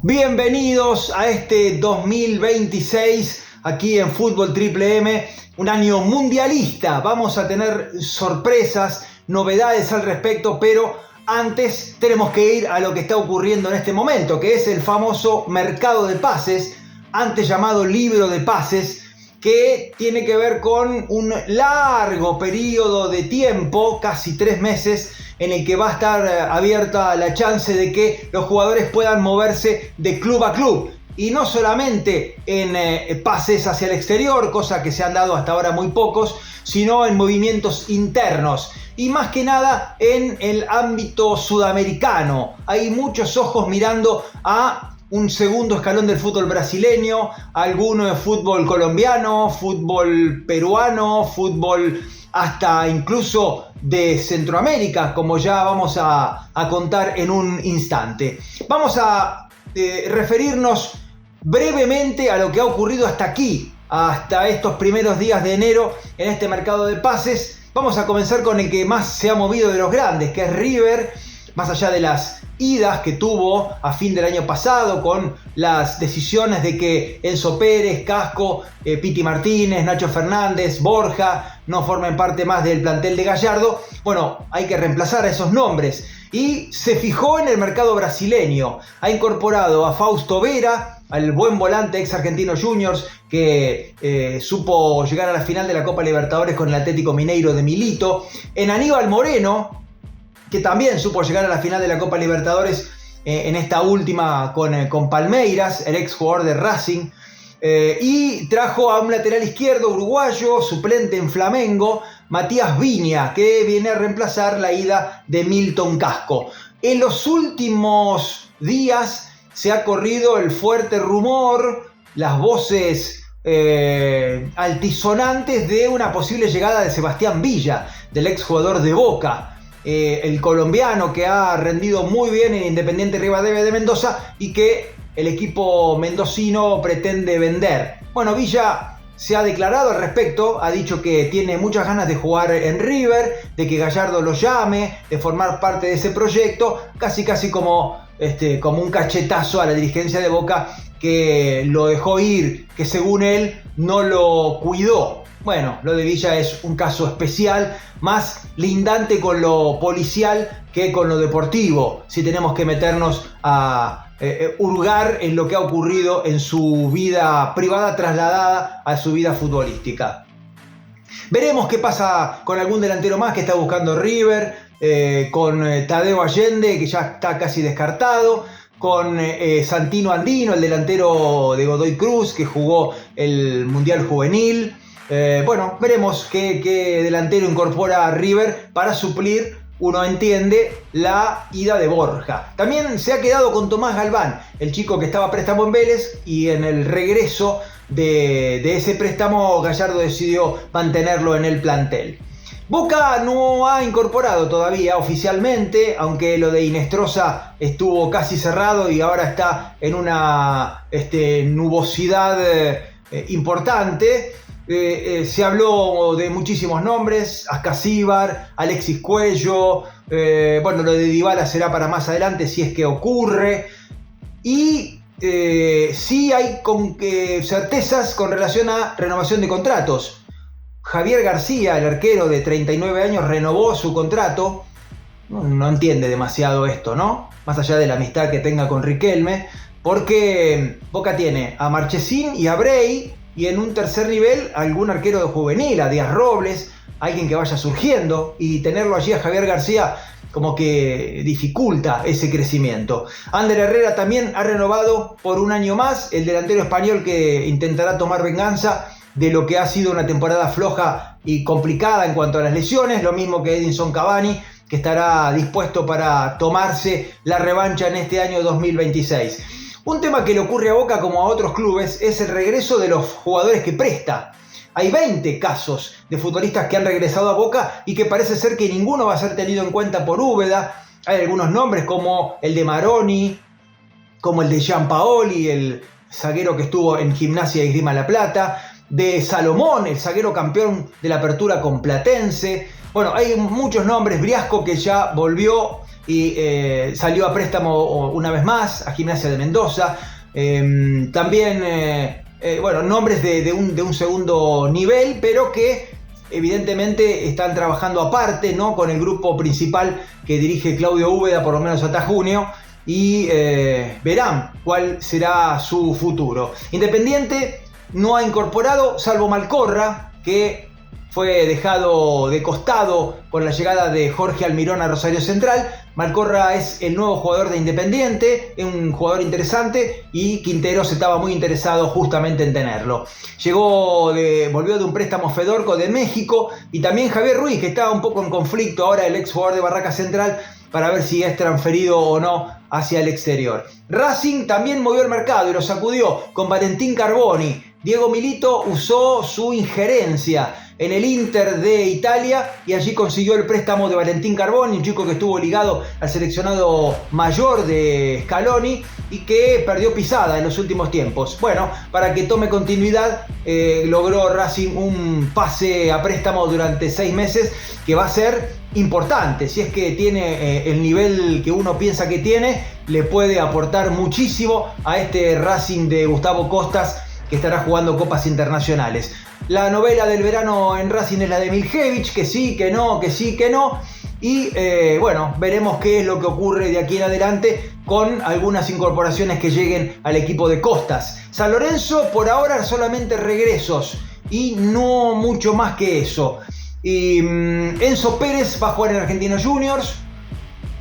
Bienvenidos a este 2026 aquí en Fútbol Triple M, un año mundialista. Vamos a tener sorpresas, novedades al respecto, pero antes tenemos que ir a lo que está ocurriendo en este momento, que es el famoso mercado de pases, antes llamado libro de pases, que tiene que ver con un largo periodo de tiempo, casi 3 meses, en el que va a estar abierta la chance de que los jugadores puedan moverse de club a club. Y no solamente en pases hacia el exterior, cosa que se han dado hasta ahora muy pocos, sino en movimientos internos. Y más que nada en el ámbito sudamericano. Hay muchos ojos mirando a un segundo escalón del fútbol brasileño, alguno de fútbol colombiano, fútbol peruano, fútbol hasta incluso de Centroamérica, como ya vamos a contar en un instante. Vamos a referirnos brevemente a lo que ha ocurrido hasta aquí, hasta estos primeros días de enero en este mercado de pases. Vamos a comenzar con el que más se ha movido de los grandes, que es River, más allá de las idas que tuvo a fin del año pasado con las decisiones de que Enzo Pérez, Casco, Piti Martínez, Nacho Fernández, Borja no formen parte más del plantel de Gallardo. Bueno, hay que reemplazar a esos nombres y se fijó en el mercado brasileño. Ha incorporado a Fausto Vera, al buen volante ex Argentino Juniors, que supo llegar a la final de la Copa Libertadores con el Atlético Mineiro de Milito, en Aníbal Moreno, que también supo llegar a la final de la Copa Libertadores en esta última con Palmeiras, el ex jugador de Racing, y trajo a un lateral izquierdo uruguayo, suplente en Flamengo, Matías Viña, que viene a reemplazar la ida de Milton Casco. En los últimos días se ha corrido el fuerte rumor, las voces altisonantes de una posible llegada de Sebastián Villa, del ex jugador de Boca. El colombiano que ha rendido muy bien en Independiente Rivadavia de Mendoza y que el equipo mendocino pretende vender. Bueno, Villa se ha declarado al respecto, ha dicho que tiene muchas ganas de jugar en River, de que Gallardo lo llame, de formar parte de ese proyecto, casi como un cachetazo a la dirigencia de Boca, que lo dejó ir, que según él no lo cuidó. Bueno, lo de Villa es un caso especial, más lindante con lo policial que con lo deportivo, si tenemos que meternos a hurgar en lo que ha ocurrido en su vida privada trasladada a su vida futbolística. Veremos qué pasa con algún delantero más que está buscando River, con Tadeo Allende, que ya está casi descartado, con Santino Andino, el delantero de Godoy Cruz, que jugó el Mundial Juvenil. Bueno, veremos qué delantero incorpora a River para suplir, uno entiende, la ida de Borja. También se ha quedado con Tomás Galván, el chico que estaba a préstamo en Vélez, y en el regreso de ese préstamo Gallardo decidió mantenerlo en el plantel. Boca no ha incorporado todavía oficialmente, aunque lo de Inestrosa estuvo casi cerrado y ahora está en una nubosidad importante. Se habló de muchísimos nombres: Ascasíbar, Alexis Cuello, bueno, lo de Dybala será para más adelante si es que ocurre. Y sí hay certezas con relación a renovación de contratos. Javier García, el arquero de 39 años, renovó su contrato. No entiende demasiado esto, ¿no? Más allá de la amistad que tenga con Riquelme, porque Boca tiene a Marchesín y a Brey, y en un tercer nivel algún arquero de juvenil, a Díaz Robles, alguien que vaya surgiendo, y tenerlo allí a Javier García como que dificulta ese crecimiento. Ander Herrera también ha renovado por un año más, el delantero español que intentará tomar venganza de lo que ha sido una temporada floja y complicada en cuanto a las lesiones, lo mismo que Edinson Cavani, que estará dispuesto para tomarse la revancha en este año 2026. Un tema que le ocurre a Boca como a otros clubes es el regreso de los jugadores que presta. Hay 20 casos de futbolistas que han regresado a Boca y que parece ser que ninguno va a ser tenido en cuenta por Úbeda. Hay algunos nombres como el de Maroni, como el de Gianpaoli, el zaguero que estuvo en Gimnasia y Esgrima La Plata, de Salomón, el zaguero campeón de la Apertura con Platense. Bueno, hay muchos nombres. Briasco, que ya volvió y salió a préstamo una vez más a Gimnasia de Mendoza. También, bueno, nombres de un segundo nivel, pero que evidentemente están trabajando aparte, ¿no?, con el grupo principal que dirige Claudio Úbeda, por lo menos hasta junio, y verán cuál será su futuro. Independiente no ha incorporado, salvo Malcorra, que fue dejado de costado con la llegada de Jorge Almirón a Rosario Central. Malcorra es el nuevo jugador de Independiente, es un jugador interesante y Quinteros estaba muy interesado justamente en tenerlo. Volvió de un préstamo Fedorco de México, y también Javier Ruiz, que estaba un poco en conflicto ahora, el ex jugador de Barraca Central, para ver si es transferido o no hacia el exterior. Racing también movió el mercado y lo sacudió con Valentín Carboni. Diego Milito usó su injerencia en el Inter de Italia y allí consiguió el préstamo de Valentín Carboni, un chico que estuvo ligado al seleccionado mayor de Scaloni y que perdió pisada en los últimos tiempos. Bueno, para que tome continuidad, logró Racing un pase a préstamo durante 6 meses que va a ser importante. Si es que tiene el nivel que uno piensa que tiene, le puede aportar muchísimo a este Racing de Gustavo Costas, que estará jugando copas internacionales. La novela del verano en Racing es la de Miljevich, que sí, que no, que sí, que no. Y bueno, veremos qué es lo que ocurre de aquí en adelante con algunas incorporaciones que lleguen al equipo de Costas. San Lorenzo, por ahora solamente regresos y no mucho más que eso. Y Enzo Pérez va a jugar en Argentinos Juniors.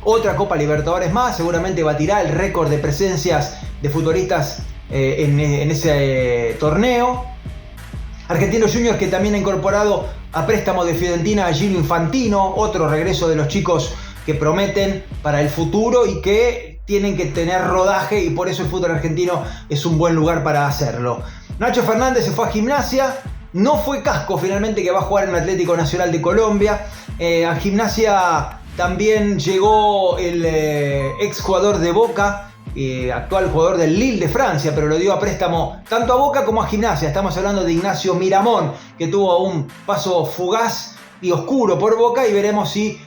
Otra Copa Libertadores más, seguramente batirá el récord de presencias de futbolistas en ese torneo. Argentinos Juniors, que también ha incorporado a préstamo de Fiorentina a Gino Infantino, otro regreso de los chicos que prometen para el futuro y que tienen que tener rodaje, y por eso el fútbol argentino es un buen lugar para hacerlo. Nacho Fernández se fue a Gimnasia. No fue Casco finalmente, que va a jugar en el Atlético Nacional de Colombia. A Gimnasia también llegó el ex jugador de Boca, actual jugador del Lille de Francia, pero lo dio a préstamo tanto a Boca como a Gimnasia. Estamos hablando de Ignacio Miramón, que tuvo un paso fugaz y oscuro por Boca, y veremos si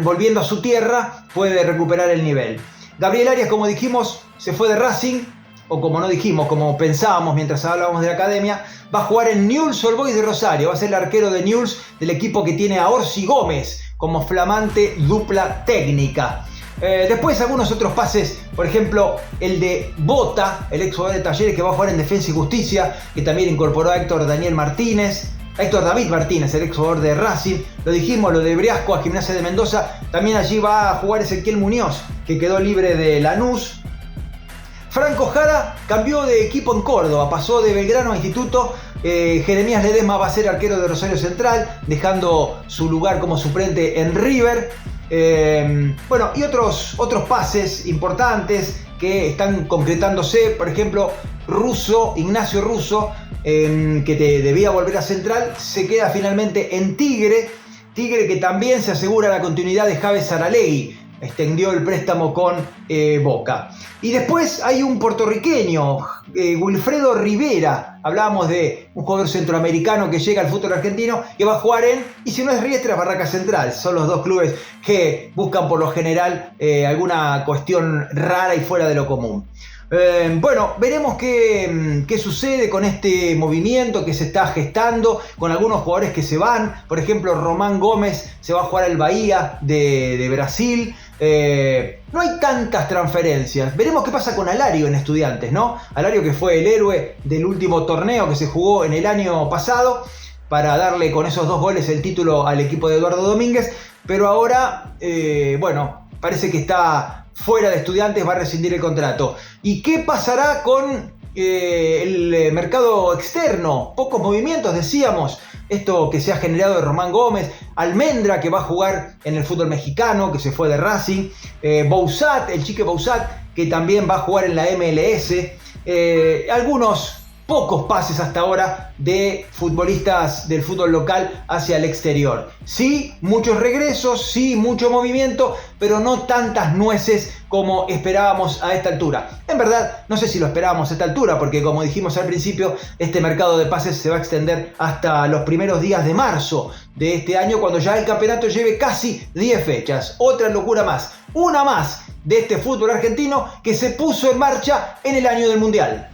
volviendo a su tierra puede recuperar el nivel. Gabriel Arias, como dijimos, se fue de Racing, o como no dijimos, como pensábamos mientras hablábamos de la academia, va a jugar en Newell's Old Boys de Rosario. Va a ser el arquero de Newell's, del equipo que tiene a Orsi Gómez como flamante dupla técnica. Después algunos otros pases, por ejemplo el de Bota, el ex jugador de Talleres, que va a jugar en Defensa y Justicia, que también incorporó a Héctor David Martínez, el ex jugador de Racing. Lo dijimos, lo de Briasco a Gimnasia de Mendoza. También allí va a jugar Ezequiel Muñoz, que quedó libre de Lanús. Franco Jara cambió de equipo en Córdoba, pasó de Belgrano a Instituto. Jeremías Ledesma va a ser arquero de Rosario Central, dejando su lugar como suplente en River. Bueno, y otros pases importantes que están concretándose. Por ejemplo, Ignacio Russo, que debía volver a Central, se queda finalmente en Tigre, que también se asegura la continuidad de Javes Saralegui. Extendió el préstamo con Boca. Y después hay un puertorriqueño, Wilfredo Rivera. Hablábamos de un jugador centroamericano que llega al fútbol argentino, que va a jugar y si no es Riestra, es Barraca Central. Son los dos clubes que buscan por lo general alguna cuestión rara y fuera de lo común. Bueno, veremos qué sucede con este movimiento que se está gestando, con algunos jugadores que se van. Por ejemplo, Román Gómez se va a jugar al Bahía de Brasil. No hay tantas transferencias. Veremos qué pasa con Alario en Estudiantes, ¿no? Alario, que fue el héroe del último torneo que se jugó en el año pasado, para darle con esos 2 goles el título al equipo de Eduardo Domínguez. Pero ahora, bueno, parece que está fuera de Estudiantes, va a rescindir el contrato. ¿Y qué pasará con el mercado externo? Pocos movimientos, decíamos. Esto que se ha generado de Román Gómez, Almendra, que va a jugar en el fútbol mexicano, que se fue de Racing, Bouzat, el Chique Bouzat, que también va a jugar en la MLS. Algunos pocos pases hasta ahora de futbolistas del fútbol local hacia el exterior. Sí, muchos regresos, sí, mucho movimiento, pero no tantas nueces como esperábamos a esta altura. En verdad, no sé si lo esperábamos a esta altura, porque como dijimos al principio, este mercado de pases se va a extender hasta los primeros días de marzo de este año, cuando ya el campeonato lleve casi 10 fechas. Otra locura más, una más de este fútbol argentino que se puso en marcha en el año del Mundial.